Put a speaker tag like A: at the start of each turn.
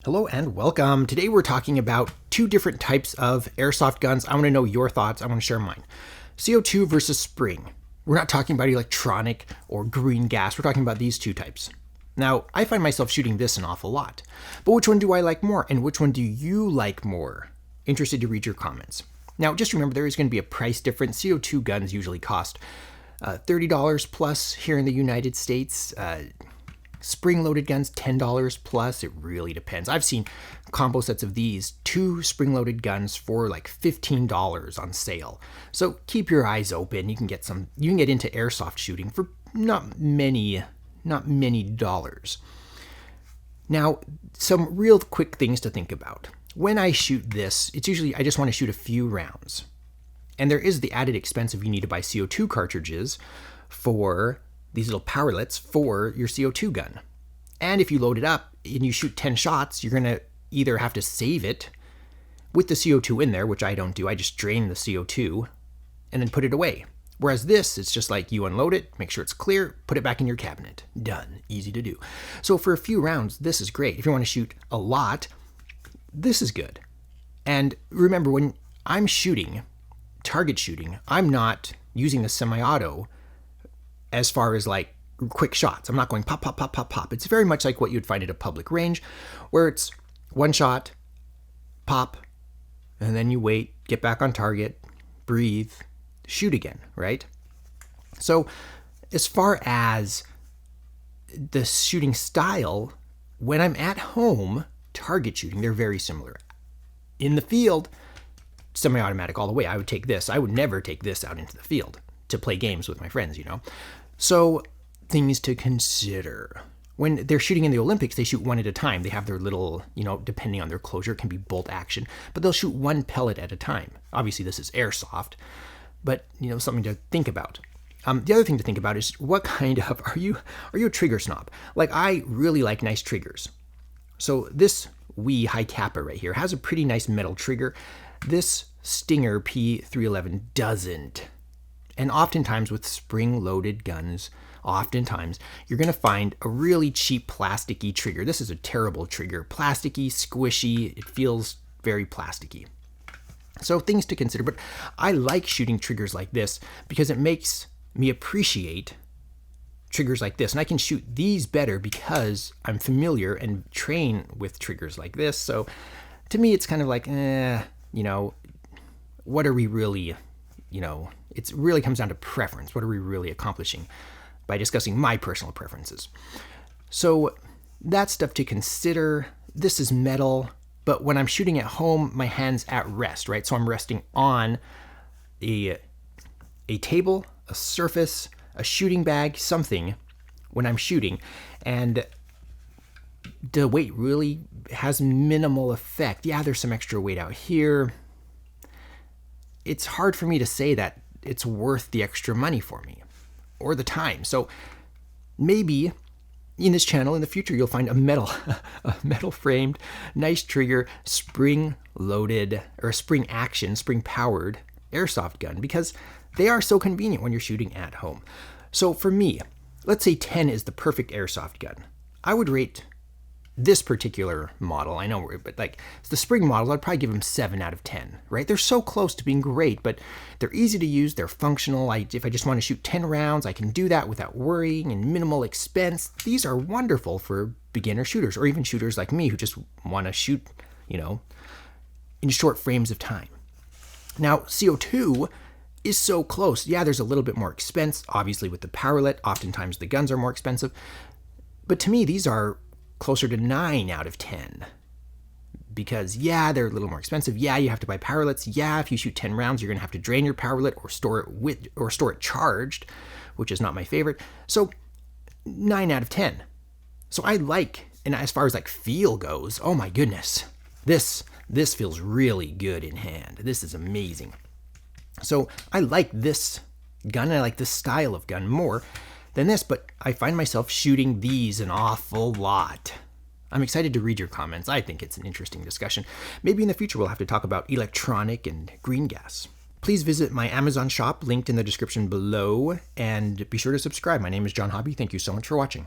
A: Hello and welcome. Today we're talking about two different types of airsoft guns. I want to know your thoughts. I want to share mine. CO2 versus spring. We're not talking about electronic or green gas. We're talking about these two types. Now, I find myself shooting this an awful lot. But which one do I like more? And which one do you like more? Interested to read your comments. Now, just remember there is going to be a price difference. CO2 guns usually cost $30 plus here in the United States. Spring-loaded guns, $10 plus. It really depends. I've seen combo sets of these, two spring-loaded guns for like $15 on sale. So keep your eyes open. You can get into airsoft shooting for not many dollars. Now, some real quick things to think about. When I shoot this, it's usually I just want to shoot a few rounds. And there is the added expense of you need to buy CO2 cartridges for these little powerlets for your CO2 gun. And if you load it up and you shoot 10 shots, you're going to either have to save it with the CO2 in there, which I don't do. I just drain the CO2 and then put it away. Whereas this, it's just like you unload it, make sure it's clear, put it back in your cabinet. Done. Easy to do. So for a few rounds, this is great. If you want to shoot a lot, this is good. And remember, when I'm shooting, target shooting, I'm not using the semi-auto as far as like quick shots. I'm not going pop, pop, pop, pop, pop. It's very much like what you'd find at a public range where it's one shot, pop, and then you wait, get back on target, breathe, shoot again, right? So as far as the shooting style, when I'm at home, target shooting, they're very similar. In the field, semi-automatic all the way. I would take this. I would never take this out into the field to play games with my friends, you know? So things to consider. When they're shooting in the Olympics, they shoot one at a time. They have their little, depending on their closure, it can be bolt action, but they'll shoot one pellet at a time. Obviously, this is airsoft, but, something to think about. The other thing to think about is what kind of, are you a trigger snob? Like, I really like nice triggers. So this Wii High Kappa right here has a pretty nice metal trigger. This Stinger P311 doesn't. And oftentimes with spring-loaded guns, you're going to find a really cheap plasticky trigger. This is a terrible trigger. Plasticky, squishy, it feels very plasticky. So things to consider, but I like shooting triggers like this because it makes me appreciate triggers like this. And I can shoot these better because I'm familiar and train with triggers like this. So to me, it's kind of like, what are we really, it really comes down to preference. What are we really accomplishing by discussing my personal preferences? So that's stuff to consider. This is metal, but when I'm shooting at home, my hand's at rest, right? So I'm resting on a table, a surface, a shooting bag, something when I'm shooting. And the weight really has minimal effect. Yeah, there's some extra weight out here. It's hard for me to say that it's worth the extra money for me or the time. So maybe in this channel in the future, you'll find a metal framed, nice trigger, spring loaded or spring powered airsoft gun because they are so convenient when you're shooting at home. So for me, let's say 10 is the perfect airsoft gun. I would rate this particular model, I know, but like the spring models, I'd probably give them 7 out of 10, right? They're so close to being great, but they're easy to use, they're functional. If I just want to shoot 10 rounds, I can do that without worrying and minimal expense. These are wonderful for beginner shooters or even shooters like me who just want to shoot, in short frames of time. Now, CO2 is so close. Yeah, there's a little bit more expense, obviously with the powerlet. Oftentimes the guns are more expensive, but to me, these are closer to 9 out of 10 because yeah, they're a little more expensive. Yeah, you have to buy powerlets. Yeah, if you shoot 10 rounds, you're going to have to drain your powerlet or store it charged, which is not my favorite. So 9 out of 10. So I like, and as far as like feel goes, oh my goodness, this feels really good in hand. This is amazing. So I like this gun and I like this style of gun more than this, but I find myself shooting these an awful lot. I'm excited to read your comments. I think it's an interesting discussion. Maybe in the future we'll have to talk about electronic and green gas. Please visit my Amazon shop linked in the description below and be sure to subscribe. My name is John Hobby. Thank you so much for watching.